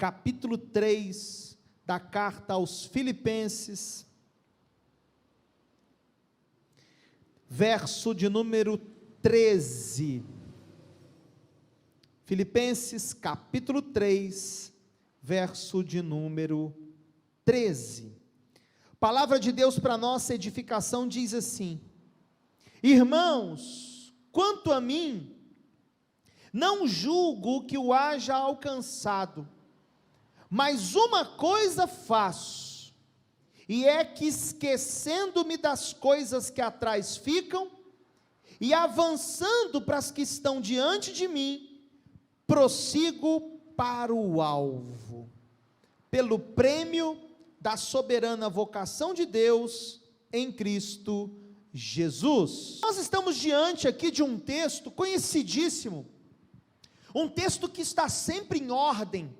capítulo 3 da carta aos Filipenses, verso de número 13. Filipenses capítulo 3, verso de número 13. Palavra de Deus para nossa edificação diz assim: irmãos, quanto a mim, não julgo que o haja alcançado, mas uma coisa faço, e é que esquecendo-me das coisas que atrás ficam, e avançando para as que estão diante de mim, prossigo para o alvo, pelo prêmio da soberana vocação de Deus em Cristo Jesus. Nós estamos diante aqui de um texto conhecidíssimo, um texto que está sempre em ordem,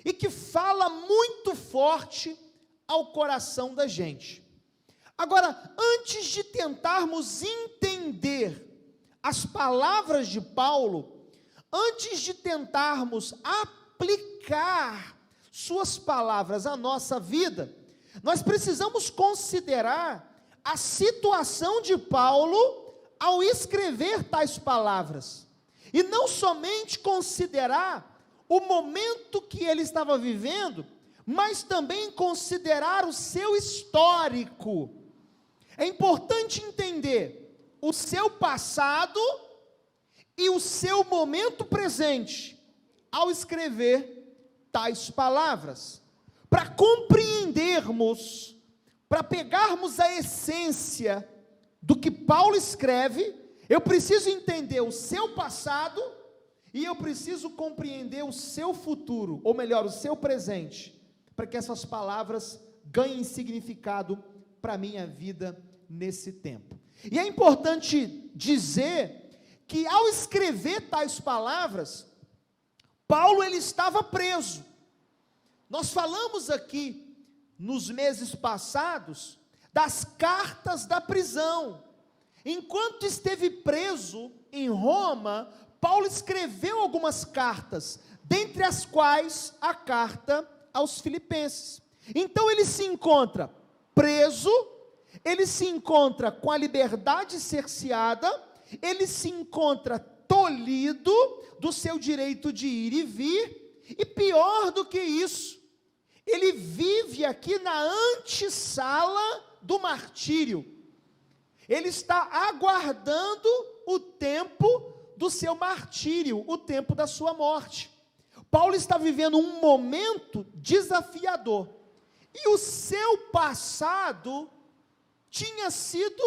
e que fala muito forte ao coração da gente. Agora, antes de tentarmos entender as palavras de Paulo, antes de tentarmos aplicar suas palavras à nossa vida, nós precisamos considerar a situação de Paulo ao escrever tais palavras, e não somente considerar o momento que ele estava vivendo, mas também considerar o seu histórico. É importante entender o seu passado e o seu momento presente, ao escrever tais palavras, para compreendermos, para pegarmos a essência do que Paulo escreve, eu preciso entender o seu passado, e eu preciso compreender o seu futuro, ou melhor, o seu presente, para que essas palavras ganhem significado para a minha vida nesse tempo. E é importante dizer que ao escrever tais palavras, Paulo ele estava preso. Nós falamos aqui, nos meses passados, das cartas da prisão. Enquanto esteve preso em Roma, Paulo escreveu algumas cartas, dentre as quais a carta aos Filipenses. Então ele se encontra preso, ele se encontra com a liberdade cerceada, ele se encontra tolhido do seu direito de ir e vir, e pior do que isso, ele vive aqui na antessala do martírio. Ele está aguardando o tempo do seu martírio, o tempo da sua morte. Paulo está vivendo um momento desafiador, e o seu passado tinha sido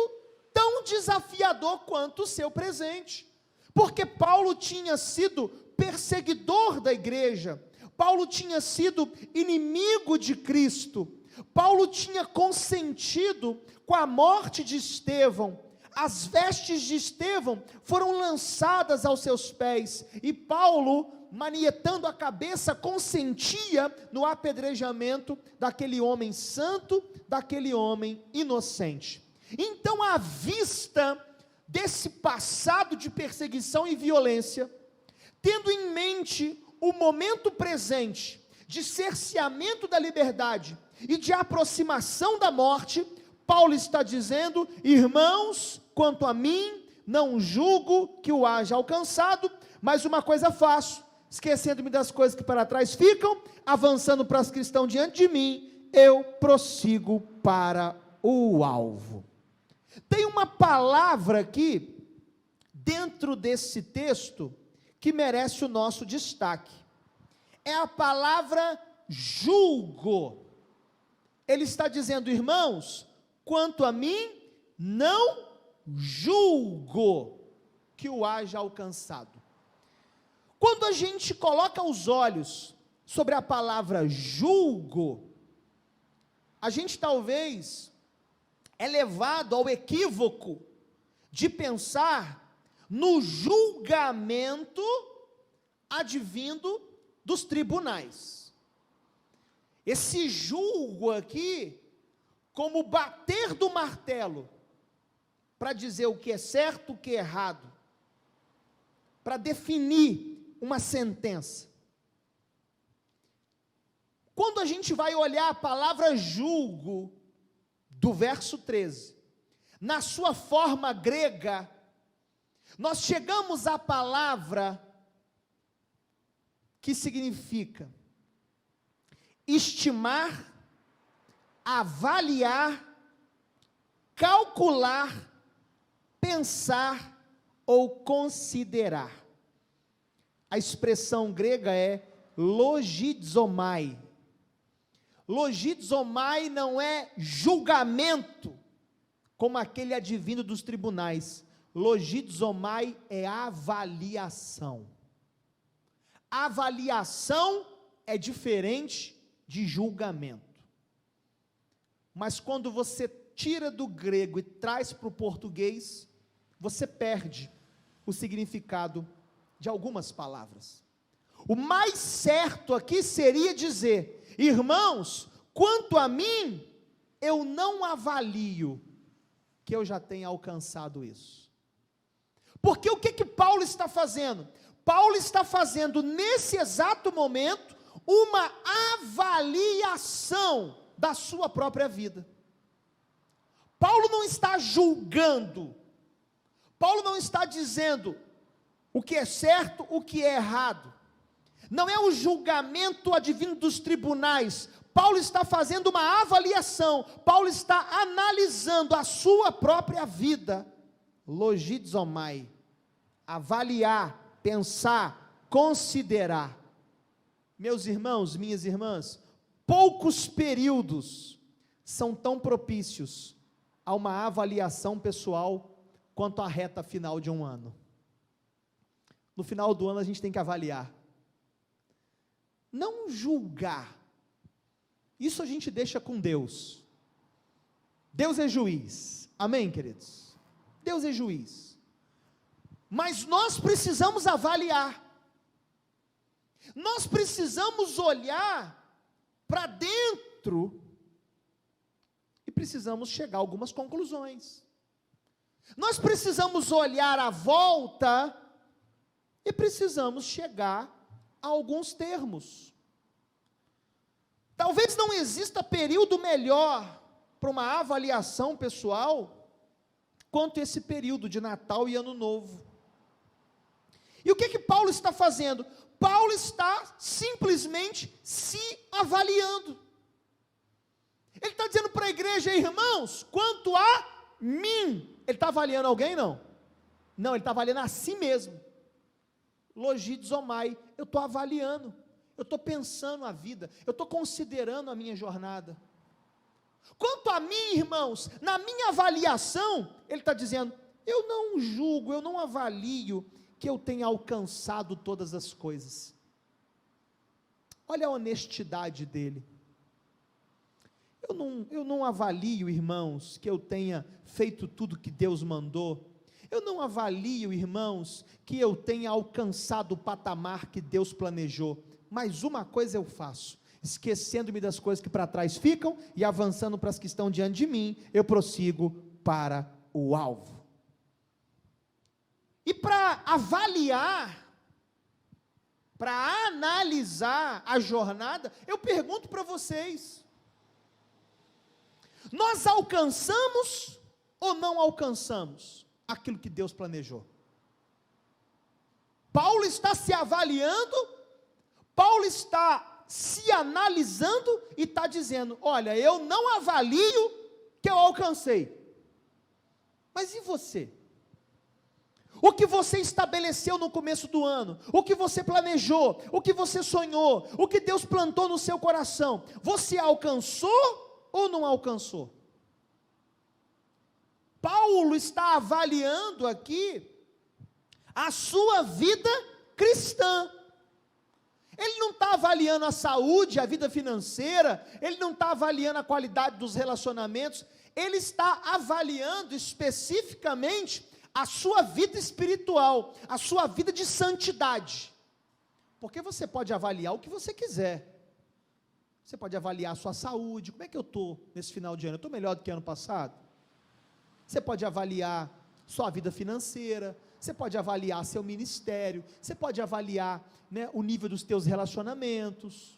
tão desafiador quanto o seu presente, porque Paulo tinha sido perseguidor da igreja, Paulo tinha sido inimigo de Cristo, Paulo tinha consentido com a morte de Estevão, as vestes de Estevão foram lançadas aos seus pés, e Paulo, manietando a cabeça, consentia no apedrejamento daquele homem santo, daquele homem inocente. Então, à vista desse passado de perseguição e violência, tendo em mente o momento presente de cerceamento da liberdade e de aproximação da morte, Paulo está dizendo: irmãos, quanto a mim, não julgo que o haja alcançado, mas uma coisa faço, esquecendo-me das coisas que para trás ficam, avançando para as que estão diante de mim, eu prossigo para o alvo. Tem uma palavra aqui, dentro desse texto, que merece o nosso destaque. É a palavra julgo. Ele está dizendo: irmãos, quanto a mim, não julgo que o haja alcançado. Quando a gente coloca os olhos sobre a palavra julgo, a gente talvez é levado ao equívoco de pensar no julgamento advindo dos tribunais. Esse julgo aqui, como bater do martelo, para dizer o que é certo, o que é errado, para definir uma sentença. quando a gente vai olhar a palavra julgo, do verso 13, na sua forma grega, nós chegamos à palavra que significa estimar, avaliar, calcular, pensar ou considerar. A expressão grega é logizomai. Logizomai não é julgamento, como aquele advindo dos tribunais. Logizomai é avaliação. Avaliação é diferente de julgamento. Mas quando você tira do grego e traz para o português, você perde o significado de algumas palavras. O mais certo aqui seria dizer: irmãos, quanto a mim, eu não avalio que eu já tenha alcançado isso. Porque o que Paulo está fazendo? Paulo está fazendo nesse exato momento uma avaliação da sua própria vida. Paulo não está julgando, Paulo não está dizendo o que é certo, o que é errado, não é o julgamento advindo dos tribunais. Paulo está fazendo uma avaliação, Paulo está analisando a sua própria vida. Logizomai, avaliar, pensar, considerar. Meus irmãos, minhas irmãs, poucos períodos são tão propícios a uma avaliação pessoal quanto a reta final de um ano. No final do ano a gente tem que avaliar, não julgar. Isso a gente deixa com Deus. Deus é juiz, amém, queridos? Deus é juiz, mas nós precisamos avaliar, nós precisamos olhar para dentro, e precisamos chegar a algumas conclusões, nós precisamos olhar à volta, e precisamos chegar a alguns termos. Talvez não exista período melhor para uma avaliação pessoal quanto esse período de Natal e Ano Novo. E o que Paulo está fazendo? Paulo está simplesmente se avaliando. Ele está dizendo para a igreja: irmãos, quanto a mim. Ele está avaliando alguém? Não, ele está avaliando a si mesmo. Logizomai, eu estou avaliando, eu estou pensando a vida, eu estou considerando a minha jornada. Quanto a mim, irmãos, na minha avaliação, ele está dizendo: eu não julgo, eu não avalio que eu tenha alcançado todas as coisas. Olha a honestidade dele. Eu não avalio, irmãos, que eu tenha feito tudo que Deus mandou. Eu não avalio, irmãos, que eu tenha alcançado o patamar que Deus planejou. Mas uma coisa eu faço: esquecendo-me das coisas que para trás ficam e avançando para as que estão diante de mim, eu prossigo para o alvo. E para avaliar, para analisar a jornada, eu pergunto para vocês: nós alcançamos ou não alcançamos aquilo que Deus planejou? Paulo está se avaliando, Paulo está se analisando e está dizendo: olha, eu não avalio que eu alcancei. Mas e você? O que você estabeleceu no começo do ano, o que você planejou, o que você sonhou, o que Deus plantou no seu coração, você alcançou ou não alcançou? Paulo está avaliando aqui a sua vida cristã. Ele não está avaliando a saúde, a vida financeira, ele não está avaliando a qualidade dos relacionamentos, ele está avaliando especificamente a sua vida espiritual, a sua vida de santidade. Porque você pode avaliar o que você quiser. Você pode avaliar a sua saúde: como é que eu estou nesse final de ano? Eu estou melhor do que ano passado? Você pode avaliar sua vida financeira, você pode avaliar seu ministério, você pode avaliar, o nível dos teus relacionamentos.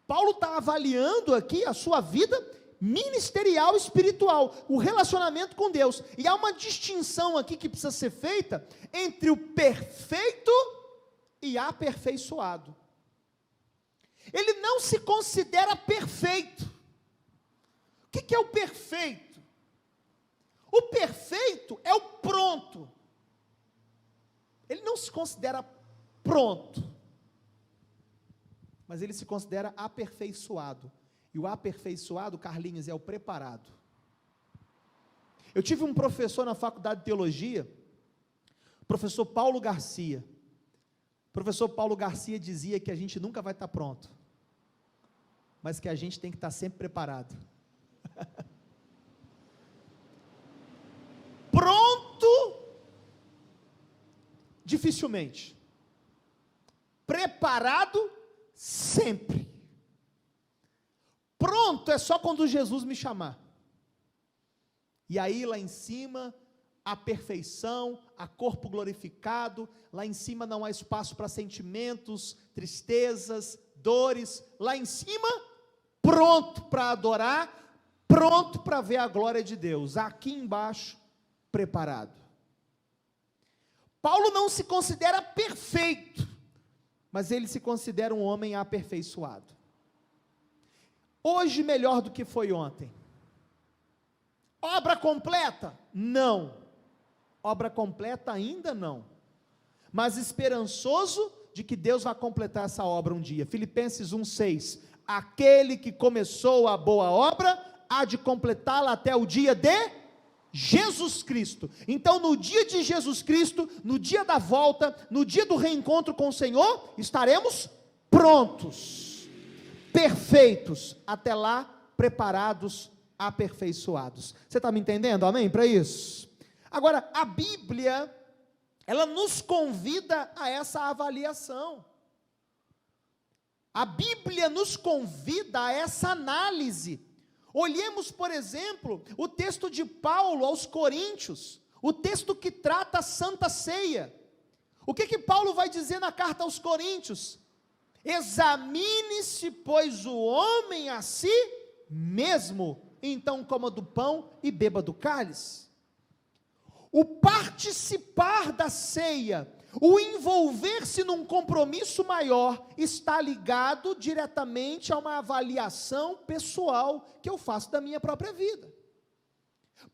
Paulo está avaliando aqui a sua vida ministerial espiritual, o relacionamento com Deus, e há uma distinção aqui que precisa ser feita entre o perfeito e aperfeiçoado. Ele não se considera perfeito. O que é o perfeito? O perfeito é o pronto. Ele não se considera pronto, mas ele se considera aperfeiçoado. E o aperfeiçoado, Carlinhos, é o preparado. Eu tive um professor na faculdade de teologia, professor Paulo Garcia. O professor Paulo Garcia dizia que a gente nunca vai estar pronto, mas que a gente tem que estar sempre preparado. Pronto, dificilmente. Preparado, sempre. Pronto é só quando Jesus me chamar. E aí lá em cima, a perfeição, a corpo glorificado, lá em cima não há espaço para sentimentos, tristezas, dores, lá em cima, pronto para adorar, pronto para ver a glória de Deus, aqui embaixo, preparado. Paulo não se considera perfeito, mas ele se considera um homem aperfeiçoado. Hoje melhor do que foi ontem. Obra completa? Não. Obra completa ainda não. Mas esperançoso de que Deus vai completar essa obra um dia. Filipenses 1:6. Aquele que começou a boa obra, há de completá-la até o dia de Jesus Cristo. Então no dia de Jesus Cristo, no dia da volta, no dia do reencontro com o Senhor, estaremos prontos, perfeitos, até lá, preparados, aperfeiçoados. Você está me entendendo? Amém? Para isso. Agora, a Bíblia, ela nos convida a essa avaliação. A Bíblia nos convida a essa análise. Olhemos, por exemplo, o texto de Paulo aos Coríntios, o texto que trata a Santa Ceia. O que Paulo vai dizer na carta aos Coríntios? Examine-se, pois, o homem a si mesmo, então coma do pão e beba do cálice. O participar da ceia, o envolver-se num compromisso maior, está ligado diretamente a uma avaliação pessoal que eu faço da minha própria vida.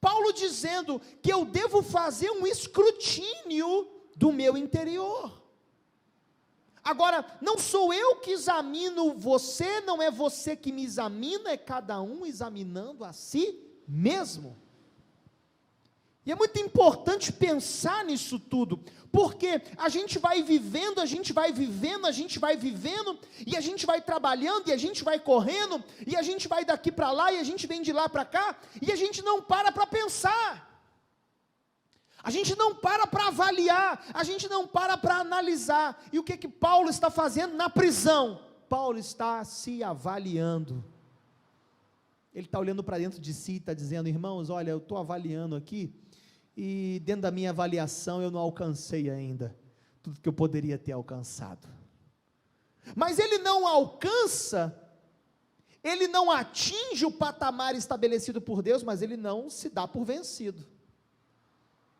Paulo dizendo que eu devo fazer um escrutínio do meu interior. Agora, não sou eu que examino você, não é você que me examina, é cada um examinando a si mesmo. E é muito importante pensar nisso tudo, porque a gente vai vivendo, e a gente vai trabalhando, e a gente vai correndo, e a gente vai daqui para lá, e a gente vem de lá para cá, e a gente não para pensar. A gente não para avaliar, a gente não para analisar. E o que Paulo está fazendo na prisão? Paulo está se avaliando. Ele está olhando para dentro de si e está dizendo: irmãos, olha, eu estou avaliando aqui, e dentro da minha avaliação eu não alcancei ainda tudo que eu poderia ter alcançado. Mas ele não alcança, ele não atinge o patamar estabelecido por Deus, mas ele não se dá por vencido.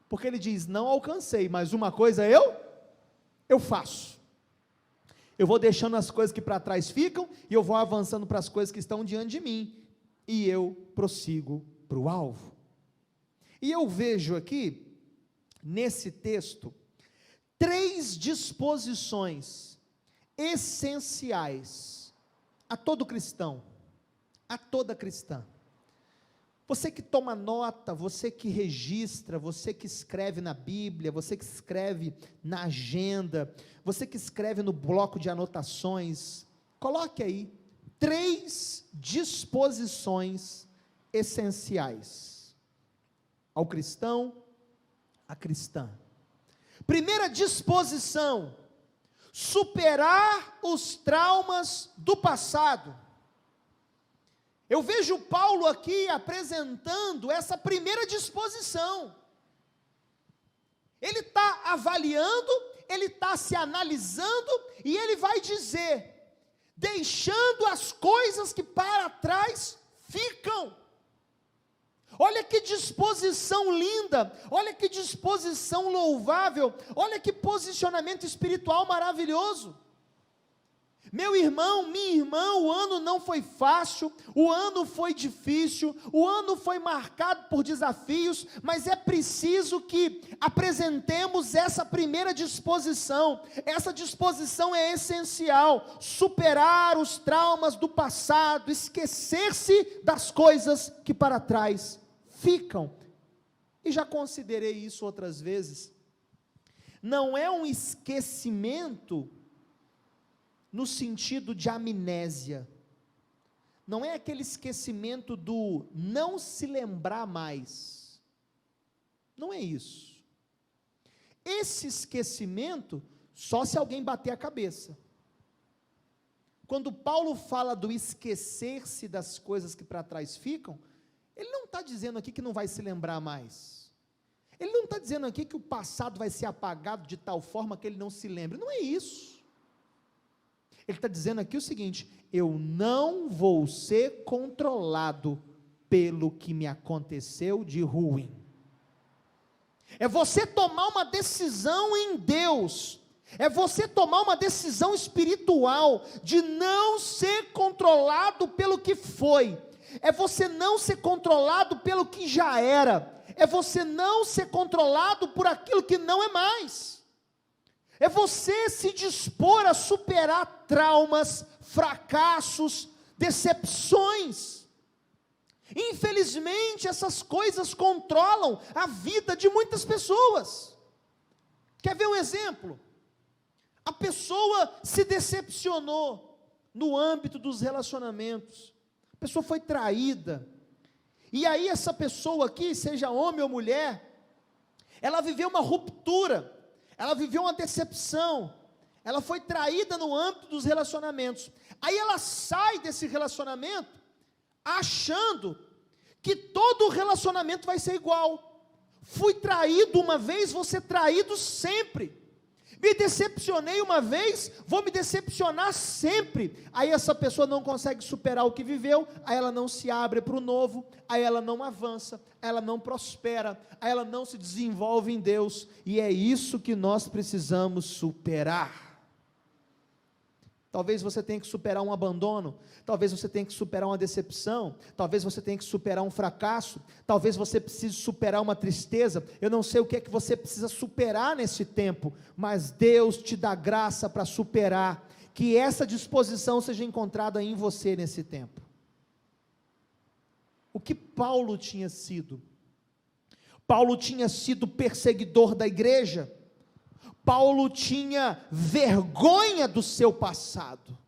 Porque ele diz: não alcancei, mas uma coisa eu faço. Eu vou deixando as coisas que para trás ficam, e eu vou avançando para as coisas que estão diante de mim, e eu prossigo para o alvo. E eu vejo aqui, nesse texto, 3 disposições essenciais a todo cristão, a toda cristã. Você que toma nota, você que registra, você que escreve na Bíblia, você que escreve na agenda, você que escreve no bloco de anotações, coloque aí 3 disposições essenciais ao cristão, à cristã. Primeira disposição: superar os traumas do passado. Eu vejo Paulo aqui apresentando essa primeira disposição. Ele está avaliando, ele está se analisando, e ele vai dizer: deixando as coisas que para trás ficam. Olha que disposição linda, olha que disposição louvável, olha que posicionamento espiritual maravilhoso. Meu irmão, minha irmã, o ano não foi fácil, o ano foi difícil, o ano foi marcado por desafios, mas é preciso que apresentemos essa primeira disposição. Essa disposição é essencial: superar os traumas do passado, esquecer-se das coisas que para trás ficam. E já considerei isso outras vezes. Não é um esquecimento no sentido de amnésia, não é aquele esquecimento do não se lembrar mais, não é isso. Esse esquecimento, só se alguém bater a cabeça. Quando Paulo fala do esquecer-se das coisas que para trás ficam, ele não está dizendo aqui que não vai se lembrar mais, ele não está dizendo aqui que o passado vai ser apagado de tal forma que ele não se lembre, não é isso. Ele está dizendo aqui o seguinte: eu não vou ser controlado pelo que me aconteceu de ruim. É você tomar uma decisão em Deus, é você tomar uma decisão espiritual, de não ser controlado pelo que foi, é você não ser controlado pelo que já era, é você não ser controlado por aquilo que não é mais. É você se dispor a superar traumas, fracassos, decepções. Infelizmente, essas coisas controlam a vida de muitas pessoas. Quer ver um exemplo? A pessoa se decepcionou no âmbito dos relacionamentos. A pessoa foi traída. E aí essa pessoa aqui, seja homem ou mulher, ela viveu uma ruptura. Ela viveu uma decepção, ela foi traída no âmbito dos relacionamentos, aí ela sai desse relacionamento, achando que todo relacionamento vai ser igual. Fui traído uma vez, vou ser traído sempre. Me decepcionei uma vez, vou me decepcionar sempre. Aí essa pessoa não consegue superar o que viveu, aí ela não se abre para o novo, aí ela não avança, aí ela não prospera, aí ela não se desenvolve em Deus, e é isso que nós precisamos superar. Talvez você tenha que superar um abandono, talvez você tenha que superar uma decepção, talvez você tenha que superar um fracasso, talvez você precise superar uma tristeza. Eu não sei o que é que você precisa superar nesse tempo, mas Deus te dá graça para superar, que essa disposição seja encontrada em você nesse tempo. O que Paulo tinha sido? Paulo tinha sido perseguidor da igreja. Paulo tinha vergonha do seu passado.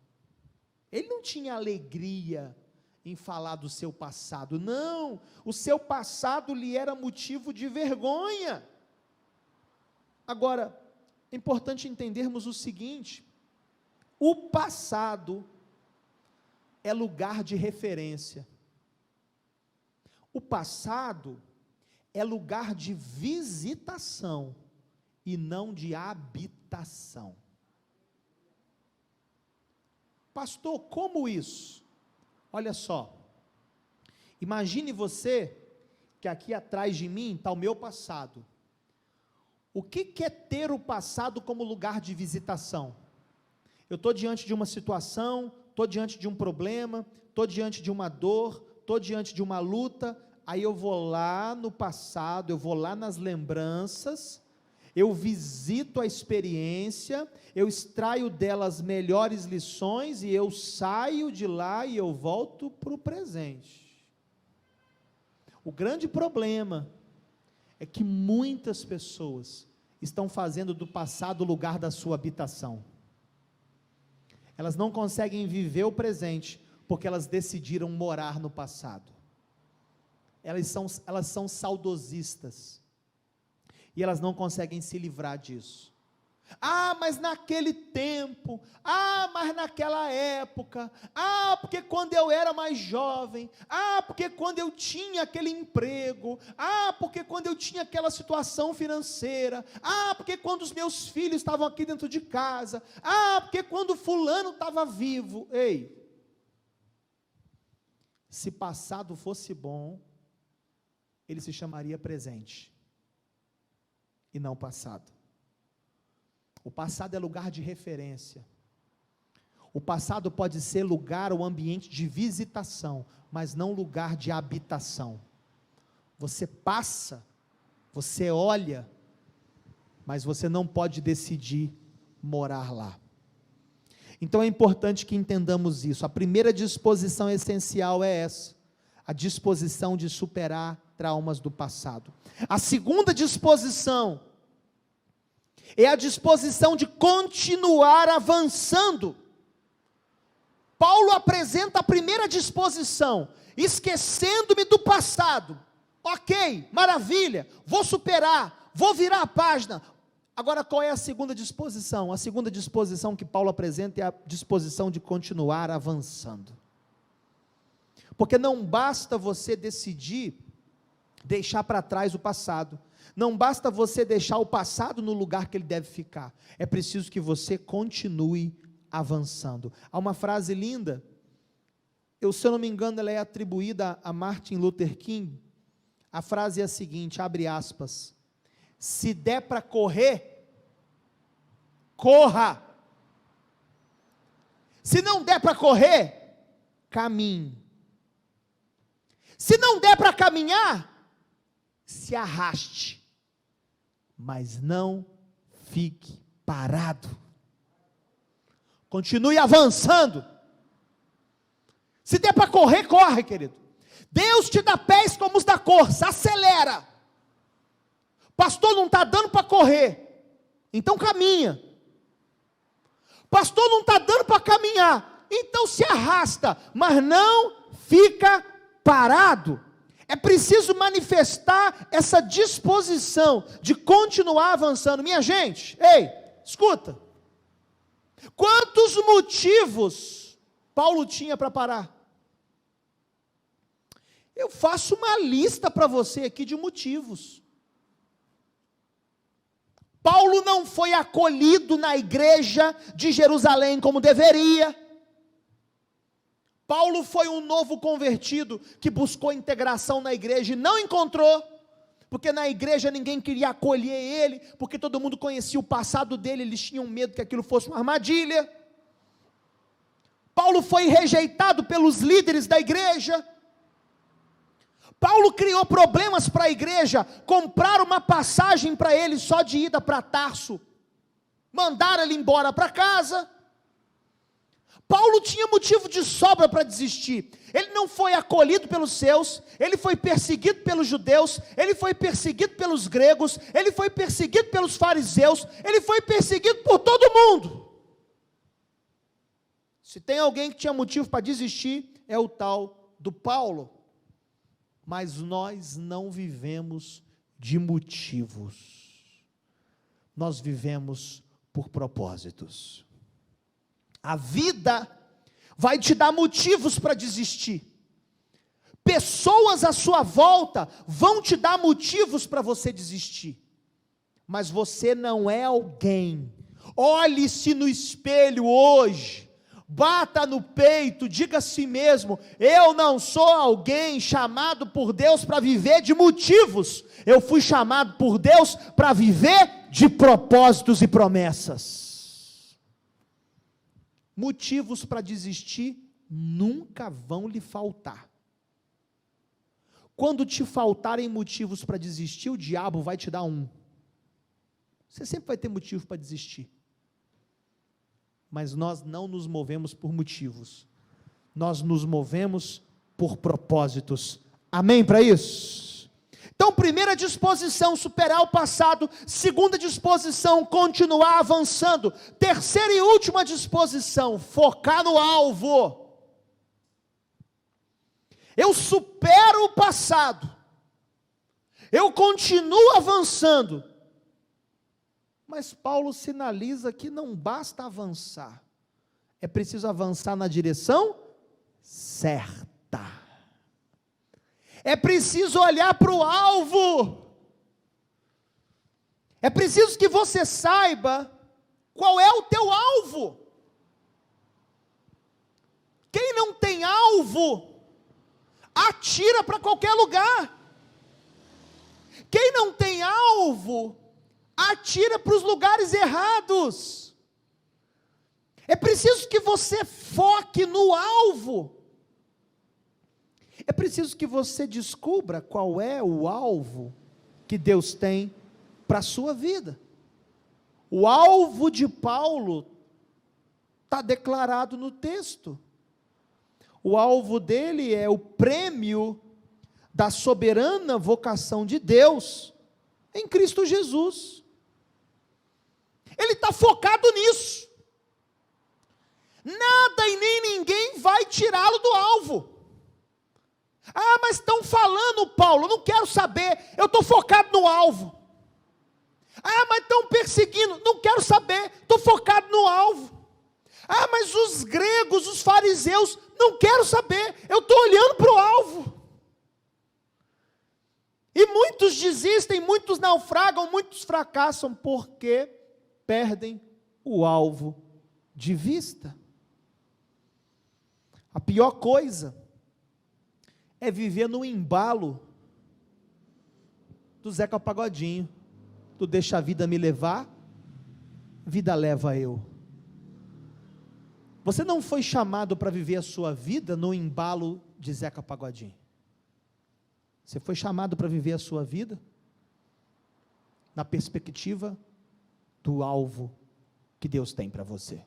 Ele não tinha alegria em falar do seu passado, não. O seu passado lhe era motivo de vergonha. Agora, é importante entendermos o seguinte: o passado é lugar de referência. O passado é lugar de visitação e não de habitação. Pastor, como isso? Olha só, imagine você que aqui atrás de mim está o meu passado. O que é ter o passado como lugar de visitação? Eu estou diante de uma situação, estou diante de um problema, estou diante de uma dor, estou diante de uma luta, aí eu vou lá no passado, eu vou lá nas lembranças, eu visito a experiência, eu extraio dela as melhores lições, e eu saio de lá e eu volto para o presente. O grande problema é que muitas pessoas estão fazendo do passado o lugar da sua habitação. Elas não conseguem viver o presente, porque elas decidiram morar no passado. Elas são saudosistas, e elas não conseguem se livrar disso. Ah, mas naquele tempo, ah, mas naquela época, ah, porque quando eu era mais jovem, ah, porque quando eu tinha aquele emprego, ah, porque quando eu tinha aquela situação financeira, ah, porque quando os meus filhos estavam aqui dentro de casa, ah, porque quando fulano estava vivo. Ei, se passado fosse bom, ele se chamaria presente, e não passado. O passado é lugar de referência. O passado pode ser lugar ou ambiente de visitação, mas não lugar de habitação. Você passa, você olha, mas você não pode decidir morar lá. Então é importante que entendamos isso. A primeira disposição essencial é essa, a disposição de superar traumas do passado. A segunda disposição é a disposição de continuar avançando. Paulo apresenta a primeira disposição, esquecendo-me do passado. Ok, maravilha, vou superar, vou virar a página. Agora qual é a segunda disposição? A segunda disposição que Paulo apresenta é a disposição de continuar avançando. Porque não basta você decidir deixar para trás o passado. Não basta você deixar o passado no lugar que ele deve ficar. É preciso que você continue avançando. Há uma frase linda, se eu não me engano, ela é atribuída a Martin Luther King. A frase é a seguinte, abre aspas: se der para correr, corra. Se não der para correr, caminhe. Se não der para caminhar, se arraste, mas não fique parado. Continue avançando. Se der para correr, corre, querido. Deus te dá pés como os da corça, acelera. Pastor, não está dando para correr, então caminha. Pastor, não está dando para caminhar, então se arrasta, mas não fica parado. É preciso manifestar essa disposição de continuar avançando. Minha gente, ei, escuta. Quantos motivos Paulo tinha para parar? Eu faço uma lista para você aqui de motivos. Paulo não foi acolhido na igreja de Jerusalém como deveria. Paulo foi um novo convertido que buscou integração na igreja e não encontrou, porque na igreja ninguém queria acolher ele, porque todo mundo conhecia o passado dele, eles tinham medo que aquilo fosse uma armadilha. Paulo foi rejeitado pelos líderes da igreja. Paulo criou problemas para a igreja, compraram uma passagem para ele só de ida para Tarso, mandaram ele embora para casa. Paulo tinha motivo de sobra para desistir. Ele não foi acolhido pelos seus, ele foi perseguido pelos judeus, ele foi perseguido pelos gregos, ele foi perseguido pelos fariseus, ele foi perseguido por todo mundo. Se tem alguém que tinha motivo para desistir, é o tal do Paulo. Mas nós não vivemos de motivos, nós vivemos por propósitos. A vida vai te dar motivos para desistir. Pessoas à sua volta vão te dar motivos para você desistir. Mas você não é alguém. Olhe-se no espelho hoje. Bata no peito, diga a si mesmo: eu não sou alguém chamado por Deus para viver de motivos. Eu fui chamado por Deus para viver de propósitos e promessas. Motivos para desistir nunca vão lhe faltar. Quando te faltarem motivos para desistir, o diabo vai te dar um. Você sempre vai ter motivo para desistir. Mas nós não nos movemos por motivos. Nós nos movemos por propósitos. Amém para isso? Então, primeira disposição, superar o passado. Segunda disposição, continuar avançando. Terceira e última disposição, focar no alvo. Eu supero o passado. Eu continuo avançando. Mas Paulo sinaliza que não basta avançar, é preciso avançar na direção certa. É preciso olhar para o alvo. É preciso que você saiba qual é o teu alvo. Quem não tem alvo, atira para qualquer lugar. Quem não tem alvo, atira para os lugares errados. É preciso que você foque no alvo. É preciso que você descubra qual é o alvo que Deus tem para a sua vida. O alvo de Paulo está declarado no texto. O alvo dele é o prêmio da soberana vocação de Deus em Cristo Jesus. Ele está focado nisso. Nada e nem ninguém vai tirá-lo do alvo. Ah, mas estão falando, Paulo, não quero saber, eu estou focado no alvo. Ah, mas estão perseguindo, não quero saber, estou focado no alvo. Ah, mas os gregos, os fariseus, não quero saber, eu estou olhando para o alvo. E muitos desistem, muitos naufragam, muitos fracassam, porque perdem o alvo de vista. A pior coisa é viver no embalo do Zeca Pagodinho, do deixa a vida me levar, vida leva eu. Você não foi chamado para viver a sua vida no embalo de Zeca Pagodinho. Você foi chamado para viver a sua vida na perspectiva do alvo que Deus tem para você.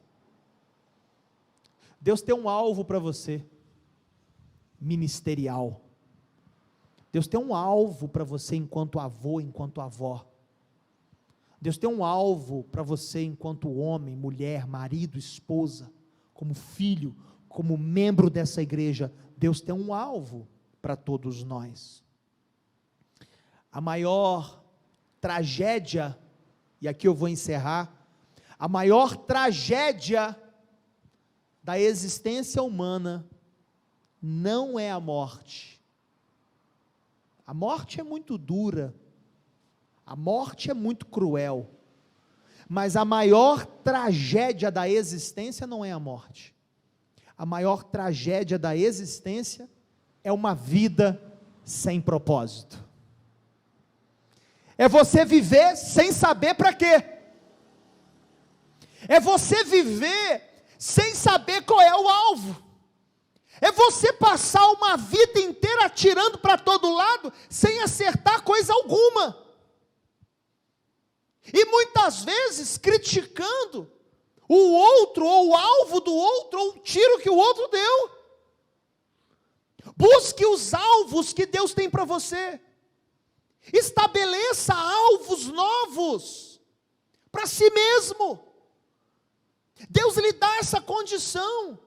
Deus tem um alvo para você, ministerial. Deus tem um alvo para você enquanto avô, enquanto avó. Deus tem um alvo para você enquanto homem, mulher, marido, esposa, como filho, como membro dessa igreja. Deus tem um alvo para todos nós. A maior tragédia, e aqui eu vou encerrar, a maior tragédia da existência humana não é a morte. A morte é muito dura, a morte é muito cruel, mas a maior tragédia da existência não é a morte. A maior tragédia da existência é uma vida sem propósito. É você viver sem saber para quê. É você viver sem saber qual é o alvo. É você passar uma vida inteira atirando para todo lado, sem acertar coisa alguma. E muitas vezes criticando o outro, ou o alvo do outro, ou o tiro que o outro deu. Busque os alvos que Deus tem para você. Estabeleça alvos novos para si mesmo. Deus lhe dá essa condição.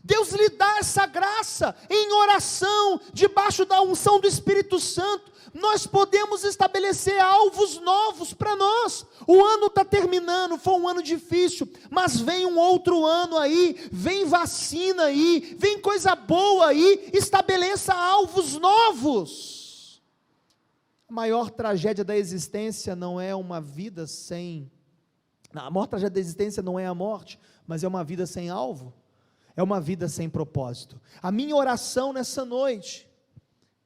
Deus lhe dá essa graça, em oração, debaixo da unção do Espírito Santo, nós podemos estabelecer alvos novos para nós. O ano está terminando, foi um ano difícil, mas vem um outro ano aí, vem vacina aí, vem coisa boa aí, estabeleça alvos novos. A maior tragédia da existência não é uma vida sem, a maior tragédia da existência não é a morte, mas é uma vida sem alvo. É uma vida sem propósito. A minha oração nessa noite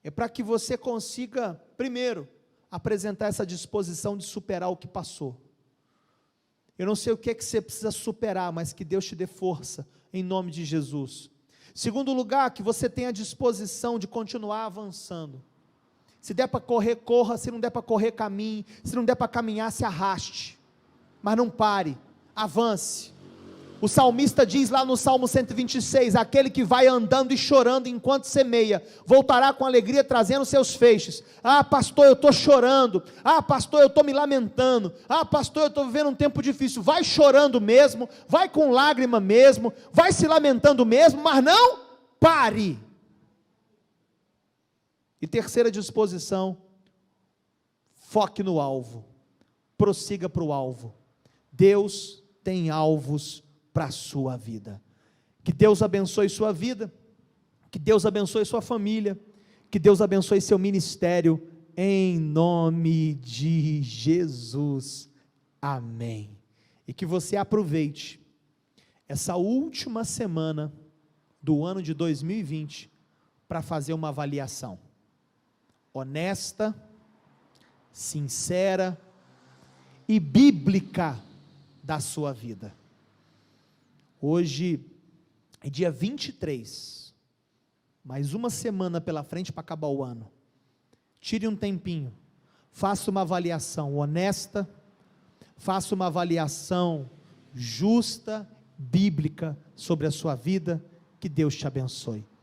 é para que você consiga, primeiro, apresentar essa disposição de superar o que passou. Eu não sei o que é que você precisa superar, mas que Deus te dê força, em nome de Jesus. Segundo lugar, que você tenha disposição de continuar avançando. Se der para correr, corra. Se não der para correr, caminhe. Se não der para caminhar, se arraste. Mas não pare, avance. O salmista diz lá no Salmo 126, aquele que vai andando e chorando enquanto semeia, voltará com alegria trazendo seus feixes. Ah, pastor, eu estou chorando. Ah, pastor, eu estou me lamentando. Ah, pastor, eu estou vivendo um tempo difícil. Vai chorando mesmo, vai com lágrima mesmo, vai se lamentando mesmo, mas não pare. E terceira disposição, foque no alvo. prossiga para o alvo. Deus tem alvos para a sua vida. Que Deus abençoe sua vida, que Deus abençoe sua família, que Deus abençoe seu ministério, em nome de Jesus, amém. E que você aproveite essa última semana do ano de 2020 para fazer uma avaliação honesta, sincera e bíblica da sua vida. Hoje é dia 23, mais uma semana pela frente para acabar o ano. Tire um tempinho, faça uma avaliação honesta, faça uma avaliação justa, bíblica sobre a sua vida. Que Deus te abençoe.